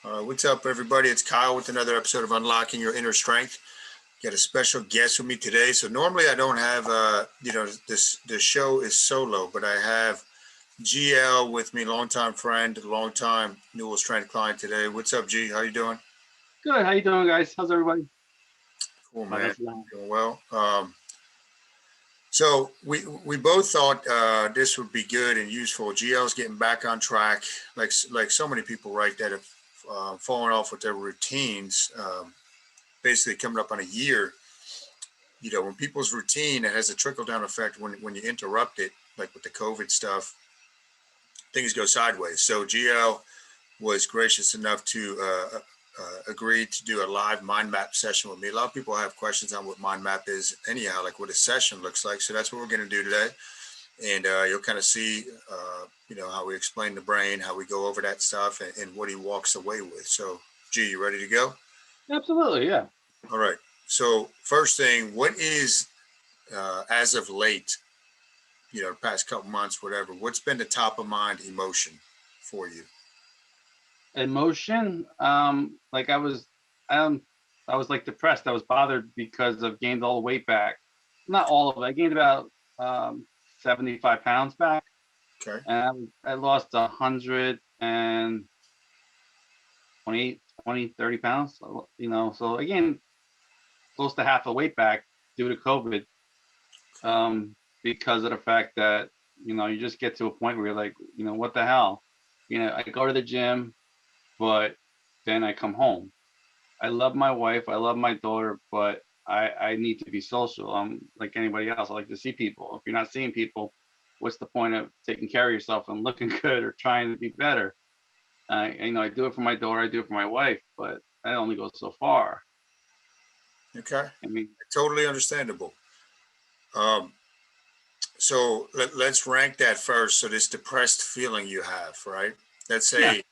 What's up, everybody? It's Kyle with another episode of Unlocking Your Inner Strength. Got a special guest with me today. So normally I don't have, the show is solo, but I have GL with me, longtime friend, longtime Newell Strength client today. What's up, G? How you doing? Good. How you doing, guys? How's everybody? Cool, Oh, man. that's loud. Doing well. So we both thought this would be good and useful. GL's getting back on track, like so many people, right, that have fallen off with their routines. Basically coming up on a year. When people's routine, it has a trickle down effect when you interrupt it, like with the COVID stuff, things go sideways. So GL was gracious enough to agree to do a live mind map session with me. A lot of people have questions on what mind map is anyhow, like what a session looks like. So that's what we're going to do today. And you'll kind of see, how we explain the brain, how we go over that stuff and what he walks away with. So, G, you ready to go? Absolutely, yeah. All right. So first thing, what is, as of late, past couple months, whatever, what's been the top of mind emotion for you? Emotion. Like um, I was like depressed. I was bothered because I've gained all the weight back. Not all of it. I gained about 75 pounds back, Okay. and I lost 128, 20, 30 pounds. So I gained close to half the weight back due to COVID. Because of the fact that you just get to a point where you're like, what the hell? I go to the gym, but then I come home. I love my wife, I love my daughter, but I need to be social. I'm like anybody else. I like to see people. If you're not seeing people, what's the point of taking care of yourself and looking good or trying to be better? I do it for my daughter, I do it for my wife, but I only go so far. Okay. I mean, Totally understandable. Um, so let's rank that first. So this depressed feeling you have, right? Let's yeah. say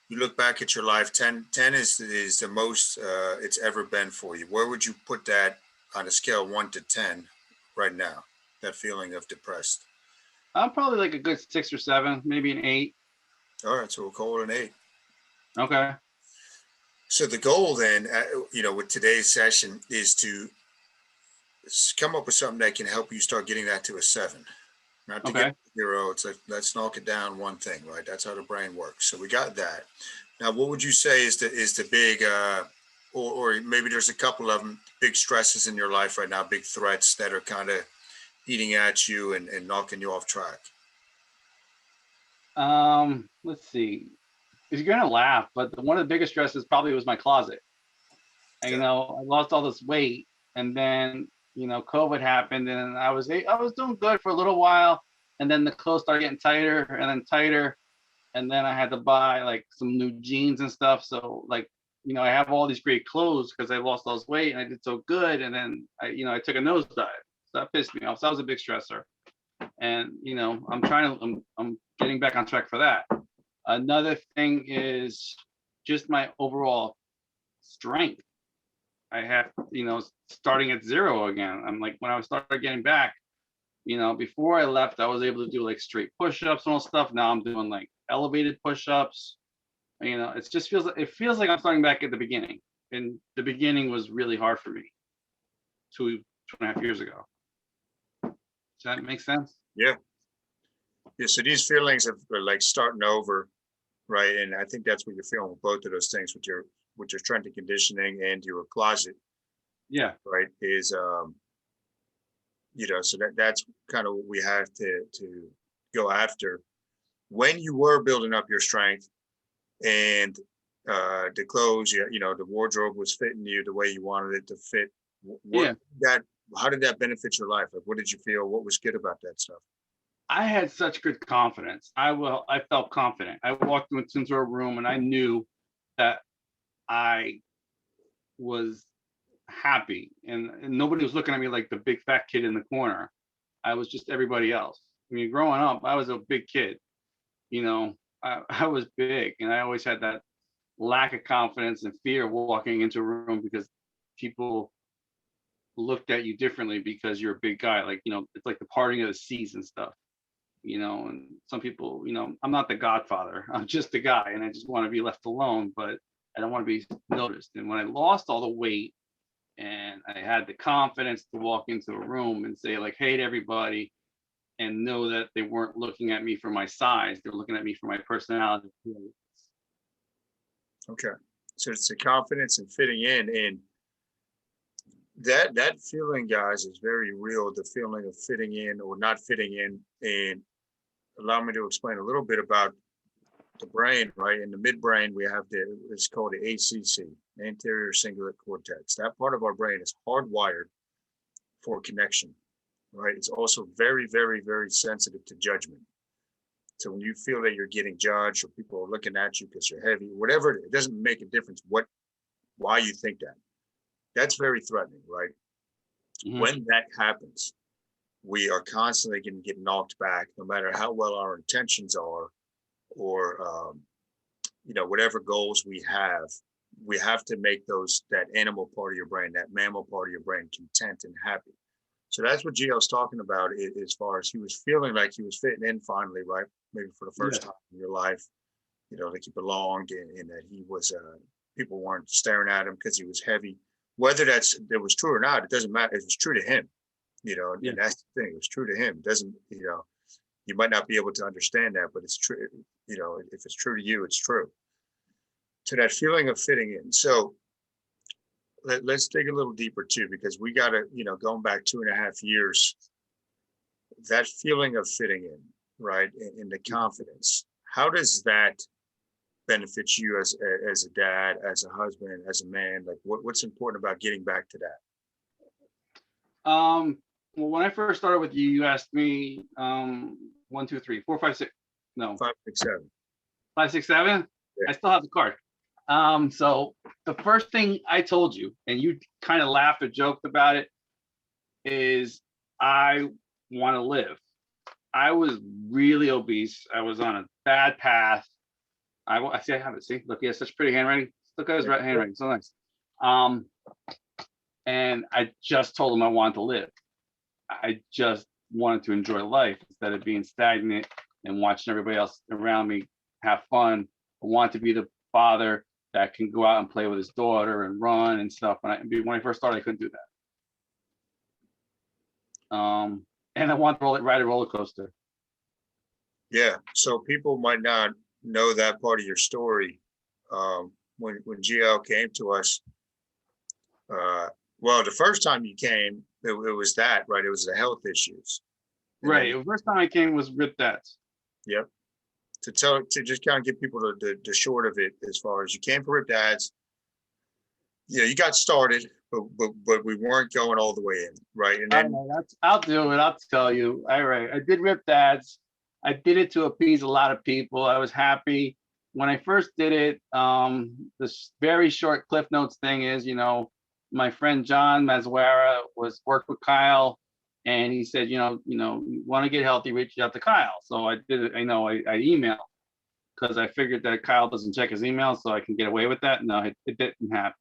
you look back at your life, 10 is the most it's ever been for you. Where would you put that on a scale 1 to 10 right now? That feeling of depressed. I'm probably like a good 6 or 7, maybe an 8. All right. So we'll call it an 8. Okay. So the goal then, with today's session is to come up with something that can help you start getting that to a 7. Not to get Okay. to 0. It's like, let's knock it down one thing, right? That's how the brain works. So we got that. Now, what would you say is the big, or maybe there's a couple of them, big stresses in your life right now, big threats that are kind of eating at you and knocking you off track? Let's see. You're gonna laugh, but one of the biggest stresses probably was my closet. And, Okay. I lost all this weight, and then COVID happened, and I was doing good for a little while, and then the clothes started getting tighter and then tighter, and then I had to buy like some new jeans and stuff. So like I have all these great clothes because I lost all this weight and I did so good, and then I took a nosedive. So that pissed me off. So that was a big stressor, and I'm getting back on track for that. Another thing is just my overall strength. I have, starting at zero again. I'm like, when I started getting back, before I left, I was able to do like straight push-ups and all stuff. Now I'm doing like elevated push-ups. It feels like I'm starting back at the beginning. And the beginning was really hard for me 2.5 years ago. Does that make sense? Yeah. Yeah. So these feelings are like starting over, right? And I think that's what you're feeling with both of those things with your strength and conditioning and your closet, Yeah. right? Is so that's kind of what we have to go after. When you were building up your strength and the clothes, the wardrobe was fitting you the way you wanted it to fit. What Yeah. that How did that benefit your life? Like, what did you feel? What was good about that stuff? I had such good confidence. I felt confident. I walked into a room and I knew that I was happy, and nobody was looking at me like the big fat kid in the corner. I was just everybody else. I mean, growing up, I was a big kid. I was big, and I always had that lack of confidence and fear walking into a room because people looked at you differently because you're a big guy. Like, it's like the parting of the seas and stuff. And some people, I'm not the Godfather. I'm just a guy, and I just want to be left alone. But I don't want to be noticed. And when I lost all the weight and I had the confidence to walk into a room and say like, hey to everybody, and know that they weren't looking at me for my size, they're looking at me for my personality. Okay. So it's the confidence and fitting in, and that feeling, guys, is very real. The feeling of fitting in or not fitting in. And allow me to explain a little bit about the brain, right? In the midbrain, we have it's called the ACC, anterior cingulate cortex. That part of our brain is hardwired for connection, right? It's also very, very, very sensitive to judgment. So when you feel that you're getting judged or people are looking at you because you're heavy, whatever, it doesn't make a difference why you think that. That's very threatening, right? Mhm. When that happens, we are constantly going to get knocked back, no matter how well our intentions are, or whatever goals we have. We have to make that animal part of your brain, that mammal part of your brain, content and happy. So that's what Gio's talking about, as far as he was feeling like he was fitting in finally, right? Maybe for the first time in your life, like he belonged, and that he was, people weren't staring at him because he was heavy. Whether that was true or not, it doesn't matter. It was true to him, Yeah. and that's the thing. It was true to him. It doesn't, you might not be able to understand that, but it's true. If it's true to you, it's true. To that feeling of fitting in. So let's dig a little deeper too, because we got to, going back 2.5 years, that feeling of fitting in, right, and the confidence. How does that benefit you as a dad, as a husband, as a man? Like, what's important about getting back to that? Well, when I first started with you, you asked me 1, 2, 3, 4, 5, 6. No, 5, 6, 7. 5, 6, 7. Yeah. I still have the card. So the first thing I told you, and you kind of laughed or joked about it, is I want to live. I was really obese. I was on a bad path. I see. I have it. See, look, he has such pretty handwriting. Look at his handwriting. So nice. And I just told him I wanted to live. I just wanted to enjoy life instead of being stagnant and watching everybody else around me have fun. I want to be the father that can go out and play with his daughter and run and stuff. When I first started, I couldn't do that. And I want to ride a roller coaster. Yeah. So people might not know that part of your story. When Gio came to us, well, the first time you came, it was that, right? It was the health issues. And Right. then, The first time I came was with that. yep. To just kind of give people the short of it, as far as you came for Rip Dads, you got started, but we weren't going all the way in, right? And then I'll do it. I'll tell you. All right. I did Rip Dads. I did it to appease a lot of people. I was happy. When I first did it, this very short Cliff Notes thing is, my friend John Mazuara worked with Kyle, and he said, you want to get healthy, reach out to Kyle. So I did it. I emailed because I figured that Kyle doesn't check his email, so I can get away with that. No, it didn't happen.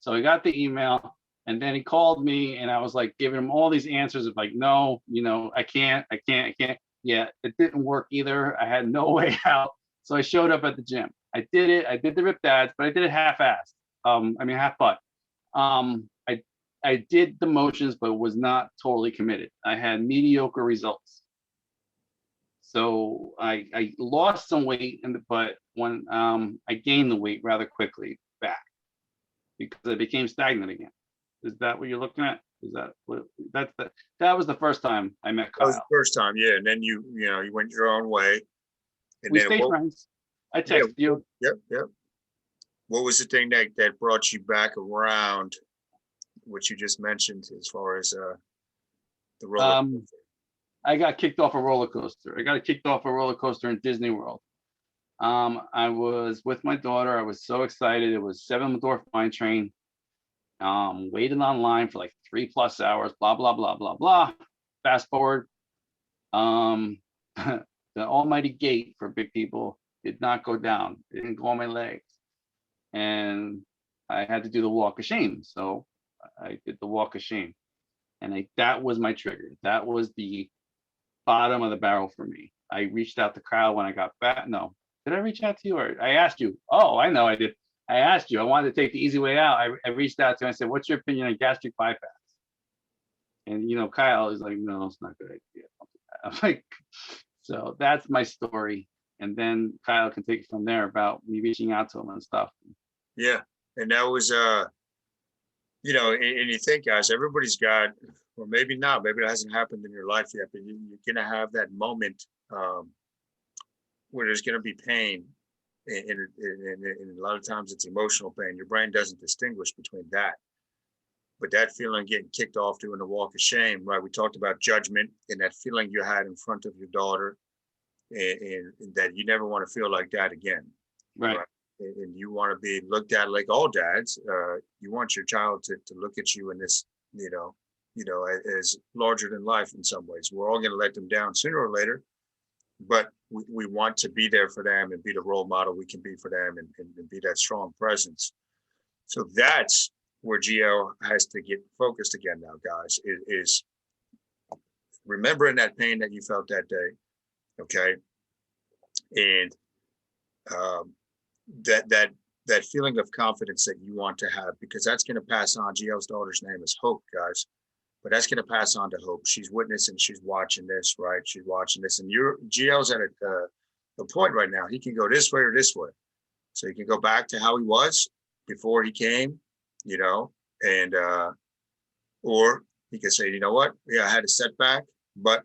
So he got the email, and then he called me, and I was like giving him all these answers of like, no, I can't. Yeah, it didn't work either. I had no way out. So I showed up at the gym. I did it. I did the Rip Dads, but I did it half-assed. Half butt. I did the motions, but was not totally committed. I had mediocre results. So I lost some weight, but when I gained the weight rather quickly back because I became stagnant again. Is that what you're looking at? Is that what that was the first time I met Kyle? that was the first time, yeah. And then you went your own way. And We then stayed friends. I texted you. Yep. What was the thing that brought you back around, what you just mentioned, as far as the roller coaster? I got kicked off a roller coaster. I got kicked off a roller coaster in Disney World. I was with my daughter. I was so excited. It was 7-door mine train. Waited online for like 3+ hours, blah, blah, blah, blah, blah. Fast forward. The almighty gate for big people did not go down. It didn't go on my legs. And I had to do the walk of shame. So I did the walk of shame. And that was my trigger. That was the bottom of the barrel for me. I reached out to Kyle when I got back. No, did I reach out to you, or I asked you? Oh, I know I did. I asked you, I wanted to take the easy way out. I reached out to him. I said, what's your opinion on gastric bypass? And, Kyle is like, no, it's not a good idea. I'm like, so that's my story. And then Kyle can take it from there about me reaching out to him and stuff. Yeah. And that was, and you think, guys, everybody's got, or maybe not, maybe it hasn't happened in your life yet, but you're going to have that moment where there's going to be pain. And a lot of times it's emotional pain. Your brain doesn't distinguish between that. But that feeling getting kicked off doing the walk of shame, right? We talked about judgment and that feeling you had in front of your daughter, and that you never want to feel like that again. Right. And you want to be looked at like all dads. You want your child to look at you in this, as larger than life in some ways. We're all going to let them down sooner or later, but we want to be there for them and be the role model we can be for them, and be that strong presence. So that's where GL has to get focused again now, guys, is remembering that pain that you felt that day, okay? And that feeling of confidence that you want to have, because that's going to pass on. GL's daughter's name is Hope, guys, but that's going to pass on to Hope. She's witnessing, she's watching this, right? She's watching this, and GL's at a point right now. He can go this way or this way. So he can go back to how he was before he came, and or he could say, you know what? Yeah, I had a setback, but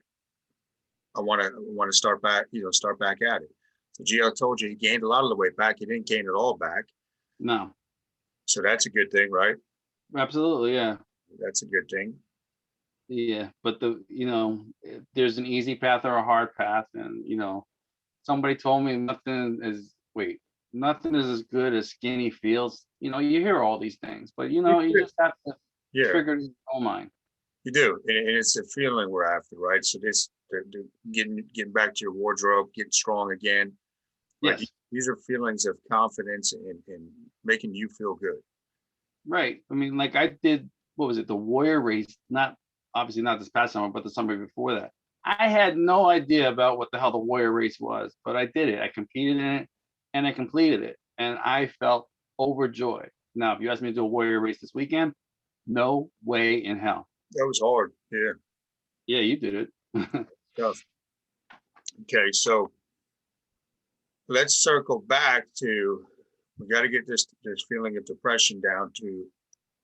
I want to start back, start back at it. So GL told you he gained a lot of the weight back. He didn't gain it all back. No. So that's a good thing, right? Absolutely, yeah. That's a good thing. Yeah, but there's an easy path or a hard path, and somebody told me nothing is as good as skinny feels. You hear all these things, but you just have to trigger it in your own mind. You do, and it's a feeling we're after, right? So this, getting back to your wardrobe, getting strong again. Right? Yes. These are feelings of confidence and making you feel good. Right. I mean, like I did, what was it? The Warrior race, obviously not this past summer, but the summer before that. I had no idea about what the hell the Warrior race was, but I did it. I competed in it and I completed it, and I felt overjoyed. Now, if you ask me to do a Warrior race this weekend, no way in hell. That was hard. Yeah. Yeah, you did it. Tough. Okay, so let's circle back to, we got to get this feeling of depression down to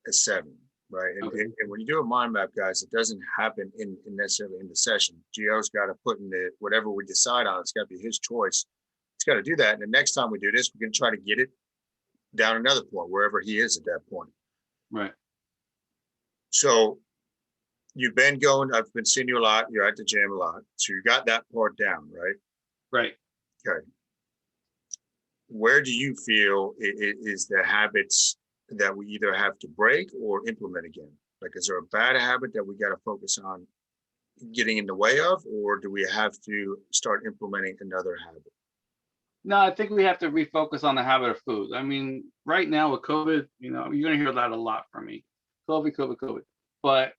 a 7, right? And, Okay. and when you do a mind map, guys, it doesn't happen in necessarily in the session. GL's got to put in whatever we decide on. It's got to be his choice. It's got to do that. And the next time we do this, we're going to try to get it down another point, wherever he is at that point. Right. So you've been going, I've been seeing you a lot. You're at the gym a lot. So you got that part down, right? Right. Okay. Where do you feel is the habits that we either have to break or implement again? Like, is there a bad habit that we got to focus on getting in the way of, or do we have to start implementing another habit? No, I think we have to refocus on the habit of food. I mean, right now with COVID, you're going to hear that a lot from me. COVID. But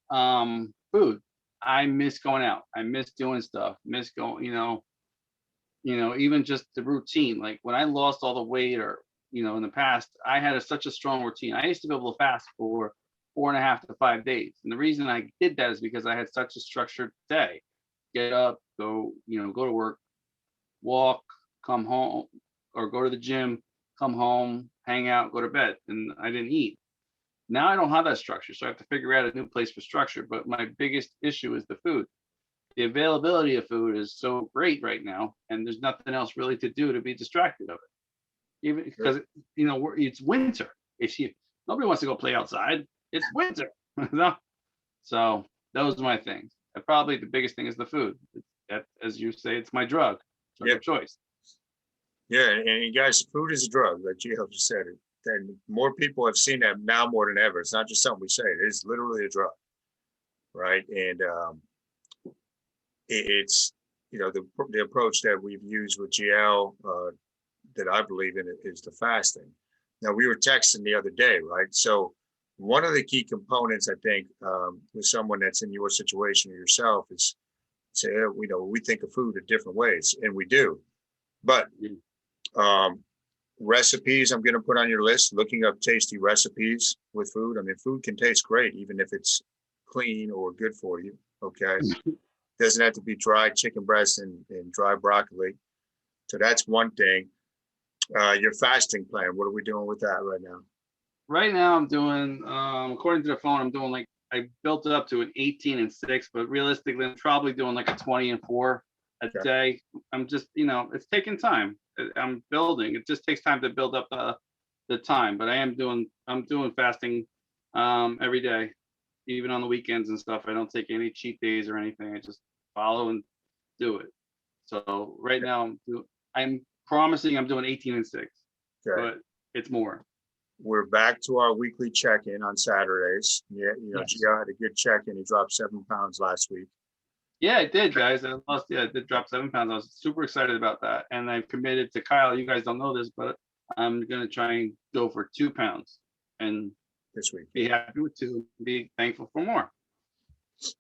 food, I miss going out. I miss doing stuff. Miss going, even just the routine. Like when I lost all the weight, or in the past, I had such a strong routine. I used to be able to fast for 4.5 to 5 days, and the reason I did that is because I had such a structured day. Get up, go to work, walk, come home, or go to the gym, come home, hang out, go to bed, and I didn't eat. Now I don't have that structure, so I have to figure out a new place for structure. But my biggest issue is the food. The availability of food is so great right now, and there's nothing else really to do to be distracted of it. Even because it's winter. Nobody wants to go play outside. It's winter. So those are my things. And probably the biggest thing is the food. As you say, it's my drug of choice. Yeah, and guys, food is a drug, like GL just said it. And more people have seen that now more than ever. It's not just something we say; it is literally a drug, right? And it's the approach that we've used with GL that I believe in is the fasting. Now, we were texting the other day, right? So one of the key components, I think, with someone that's in your situation or yourself is say, we think of food in different ways, and we do, but recipes I'm going to put on your list, looking up tasty recipes with food. I mean, food can taste great, even if it's clean or good for you. Okay. Doesn't have to be dry chicken breast and dry broccoli. So that's one thing. Your fasting plan, what are we doing with that right now? Right now I'm doing, according to the phone, I'm doing like, I built it up to an 18 and 6, but realistically I'm probably doing like a 20 and 4 a Okay. day. I'm just, it's taking time. I'm building. It just takes time to build up the time, but I'm doing fasting every day, even on the weekends and stuff. I don't take any cheat days or anything. I just follow and do it. So right now I'm promising I'm doing 18 and 6, Okay. but it's more. We're back to our weekly check-in on Saturdays. Yeah, Yes. Gio had a good check-in. He dropped 7 pounds last week. Yeah, I did, guys. I did drop 7 pounds. I was super excited about that. And I've committed to Kyle. You guys don't know this, but I'm gonna try and go for 2 pounds and This week. be happy with 2, be thankful for more.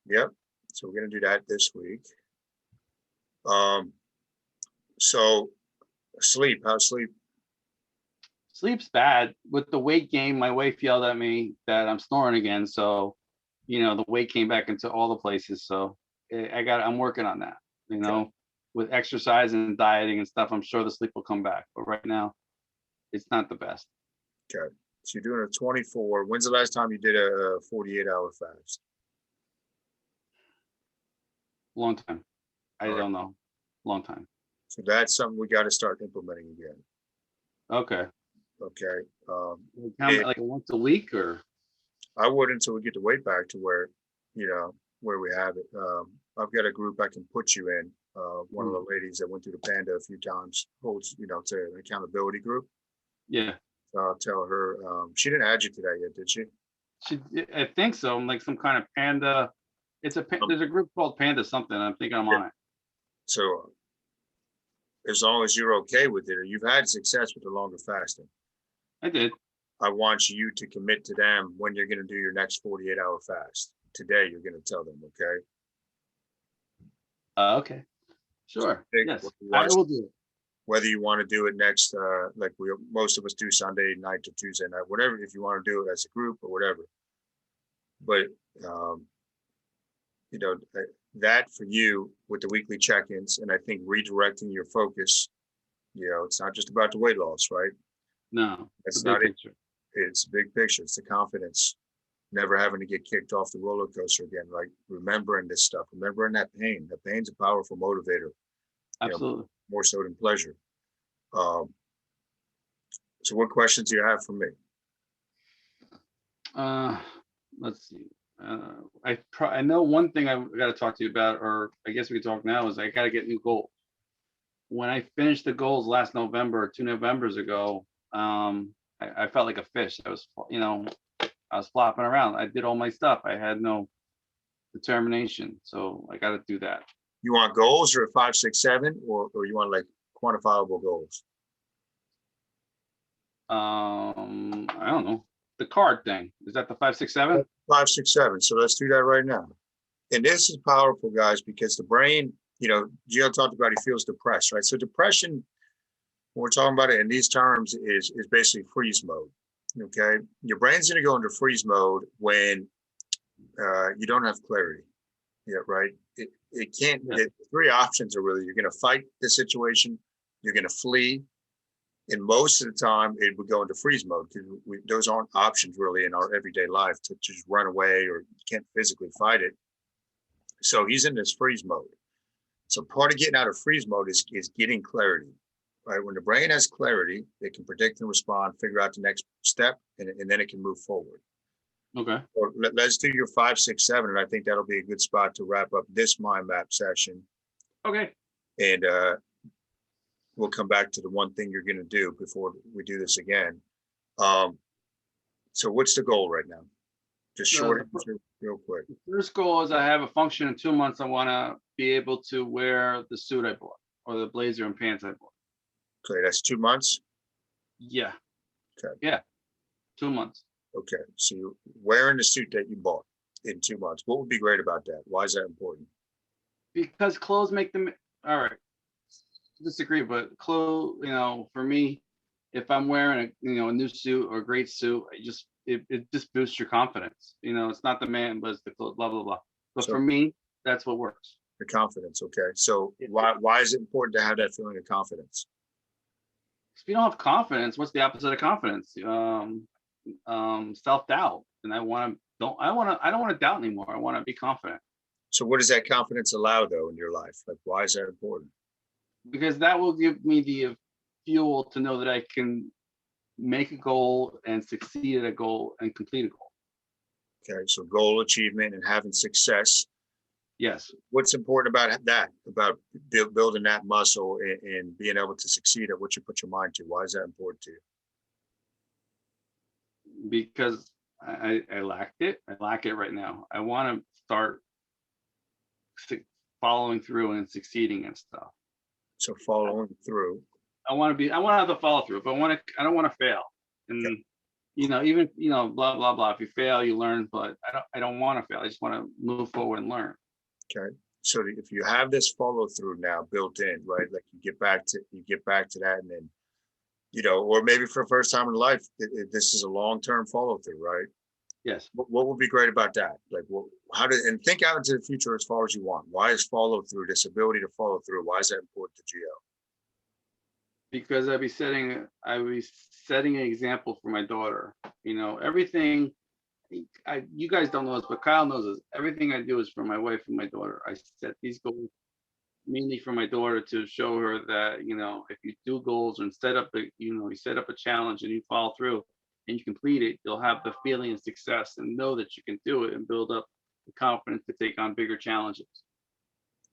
Yep. So we're gonna do that this week. So sleep, how's sleep? Sleep's bad. With the weight gain, my wife yelled at me that I'm snoring again. So, the weight came back into all the places. So I'm working on that, with exercise and dieting and stuff. I'm sure the sleep will come back. But right now, it's not the best. Okay. So you're doing a 24. When's the last time you did a 48-hour fast? Long time. I don't know. Long time. So that's something we got to start implementing again. Okay. Okay. Like once a week, or? I would until we get the weight back to where we have it. I've got a group I can put you in. One of the ladies that went through the Panda a few times holds, it's an accountability group. Yeah. So I'll tell her. She didn't add you to that yet, did she? I think so. I'm like some kind of Panda. There's a group called Panda something. I'm thinking I'm on it. So as long as you're okay with it, or you've had success with the longer fasting, I did. I want you to commit to them when you're going to do your next 48-hour fast. Today, you're going to tell them, okay? Okay. Sure. Yes, I will do it. Whether you want to do it next, like most of us do Sunday night to Tuesday night, whatever, if you want to do it as a group or whatever. But, that for you with the weekly check-ins, and I think redirecting your focus, it's not just about the weight loss, right? No, it's not it. It's a big picture. It's the confidence, never having to get kicked off the roller coaster again, like remembering this stuff, remembering that pain. The pain's a powerful motivator. Absolutely. More so than pleasure. So what questions do you have for me? Let's see. I know one thing I got to talk to you about, or I guess we can talk now, is I got to get new goals. When I finished the goals last November, 2 Novembers ago, I felt like a fish. I was flopping around. I did all my stuff. I had no determination. So I got to do that. You want goals or 5, 6, 7, or you want like quantifiable goals? I don't know. The card thing. Is that the 5, 6, 7? 5, 6, 7. So let's do that right now. And this is powerful, guys, because the brain, Gio talked about he feels depressed, right? So depression, when we're talking about it in these terms, is basically freeze mode. Okay, your brain's going to go into freeze mode when you don't have clarity. Yeah, right. It can't. Yeah. The 3 options are really: you're going to fight the situation, you're going to flee, and most of the time it would go into freeze mode because those aren't options really in our everyday life to just run away, or you can't physically fight it. So he's in this freeze mode. So part of getting out of freeze mode is getting clarity. Right? When the brain has clarity, it can predict and respond, figure out the next step, and then it can move forward. Okay. So let's do your 5, 6, 7, and I think that'll be a good spot to wrap up this mind map session. Okay. And we'll come back to the one thing you're going to do before we do this again. So what's the goal right now? Just short answer, real quick. The first goal is I have a function in 2 months. I want to be able to wear the suit I bought, or the blazer and pants I bought. Okay, that's 2 months? Yeah. Okay. Yeah, 2 months. Okay, so you're wearing the suit that you bought in 2 months. What would be great about that? Why is that important? Because clothes make them, all right, disagree, but clothes, for me, if I'm wearing a new suit or a great suit, it just boosts your confidence. It's not the man, but it's the clothes, blah blah blah. But for So me, that's what works. the confidence. Okay. So If why is it important to have that feeling of confidence? you don't have confidence, what's the opposite of confidence? Self-doubt. And I don't want to doubt anymore. I want to be confident, So what does that confidence allow though in your life? Like why is that important? because that will give me the fuel to know that I can make a goal and succeed at a goal and complete a goal. Okay. So goal achievement and having success. Yes, What's important about that? About building that muscle and being able to succeed at what you put your mind to? Why is that important to you? because I lacked it. I lack it right now. I want to start su- following through and succeeding and stuff. So following through. I want to have the follow through. If I don't want to fail. Okay. And even blah blah blah. If you fail, you learn. But I don't want to fail. I just want to move forward and learn. Okay. So if you have this follow through now built in, right? Like you get back to that, and then or maybe for the first time in life, this is a long term follow through, right? Yes, What would be great about that? Like, and think out into the future as far as you want. Why is follow through, this ability to follow through? Why is that important to Geo? because I be setting an example for my daughter. Everything. You guys don't know this, but Kyle knows this. Everything I do is for my wife and my daughter. I set these goals mainly for my daughter to show her that if you do goals and set up you set up a challenge and you follow through and you complete it, you'll have the feeling of success and know that you can do it and build up the confidence to take on bigger challenges.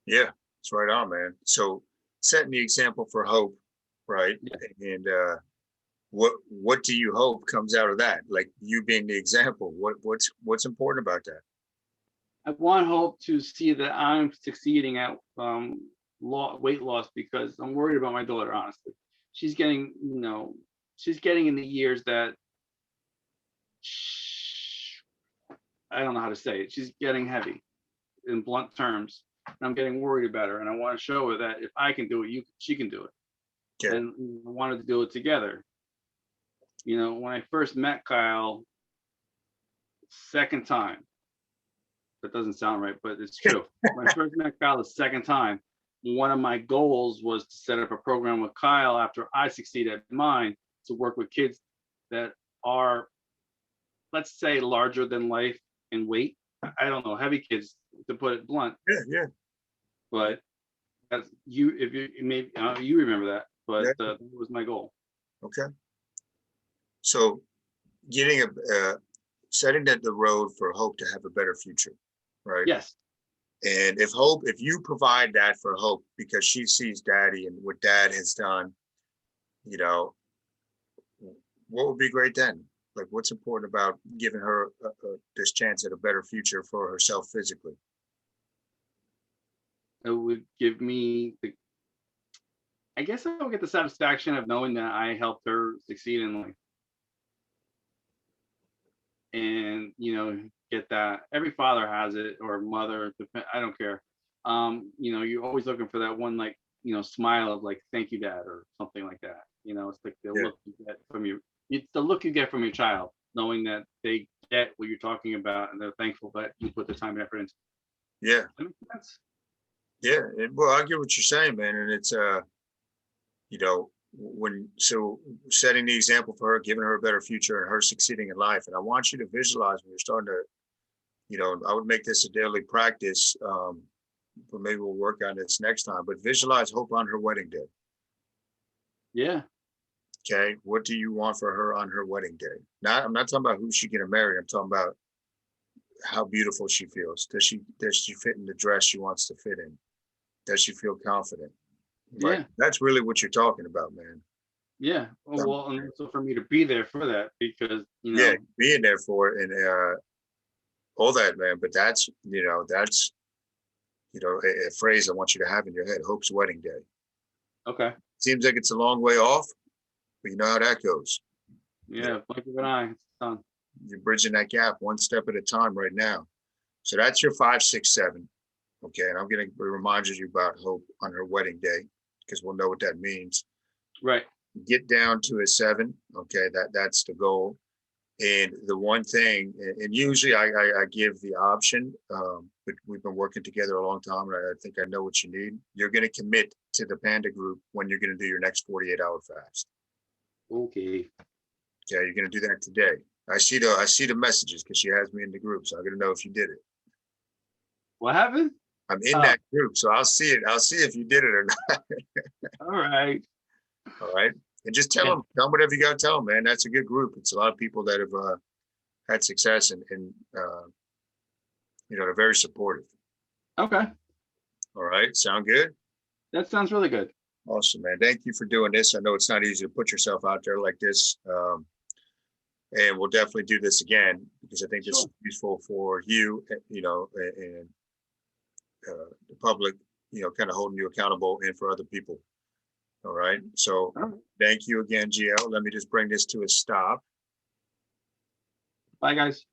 Yeah, it's right on, man. So setting the example for hope, right? Yeah. And what do you hope comes out of that? Like you being the example. What's important about that? I want Hope to see that I'm succeeding at weight loss, because I'm worried about my daughter. Honestly, she's getting she's getting in the years that I don't know how to say it. She's getting heavy in blunt terms. And I'm getting worried about her, and I want to show her that if I can do it, she can do it. Okay. And I wanted to do it together. When I first met Kyle, second time, that doesn't sound right, but it's true. When I first met Kyle the second time, one of my goals was to set up a program with Kyle after I succeed at mine to work with kids that are, let's say, larger than life in weight. I don't know, heavy kids, to put it blunt. Yeah, yeah, But as if you maybe you remember that, but yeah. that was my goal. Okay. So getting setting that the road for Hope to have a better future, right? Yes. And if you provide that for Hope because she sees Daddy and what Dad has done, you know, what would be great then? Like, what's important about giving her this chance at a better future for herself physically? It would give me I guess I would get the satisfaction of knowing that I helped her succeed in life. And get that. Every father has it, or mother, I don't care. You're always looking for that one, like, smile of like, thank you, Dad, or something like that. It's like the Yeah, look you get from it's the look you get from your child, knowing that they get what you're talking about and they're thankful that you put the time and effort into. yeah, That makes sense. yeah. Well, I get what you're saying, man, and it's setting the example for her, giving her a better future, and her succeeding in life. And I want you to visualize when you're starting to, I would make this a daily practice. But maybe we'll work on this next time. But visualize Hope on her wedding day. Yeah. Okay, what do you want for her on her wedding day? I'm not talking about who she's gonna marry. I'm talking about how beautiful she feels. Does she fit in the dress she wants to fit in? Does she feel confident? Right. Yeah. That's really what you're talking about, man. Yeah. Well, and also for me to be there for that, because Yeah, being there for it and all that, man. But that's a phrase I want you to have in your head: Hope's wedding day. okay. Seems like it's a long way off, but you know how that goes. Yeah, blink of an eye, it's done. You're bridging that gap one step at a time right now. So that's your 5, 6, 7. Okay, and I'm going to remind you about Hope on her wedding day because we'll know what that means. Right. get down to a 7. Okay, that's the goal. And the one thing, and usually I give the option, but we've been working together a long time, and I think I know what you need. You're going to commit to the Panda group when you're going to do your next 48-hour fast. Okay. Okay, you're going to do that today. I see the messages because she has me in the group, so I'm going to know if you did it. What happened? I'm in Oh, that group, so I'll see it. I'll see if you did it or not. all right. All right, and just tell Yeah. them whatever you got to tell them, man. That's a good group. It's a lot of people that have had success, and they're very supportive. Okay. All right, sound good? That sounds really good. Awesome, man. Thank you for doing this. I know it's not easy to put yourself out there like this. And we'll definitely do this again because I think this is useful for you, and the public, kind of holding you accountable, and for other people. All right. So All right. thank you again, GL. Let me just bring this to a stop. Bye, guys.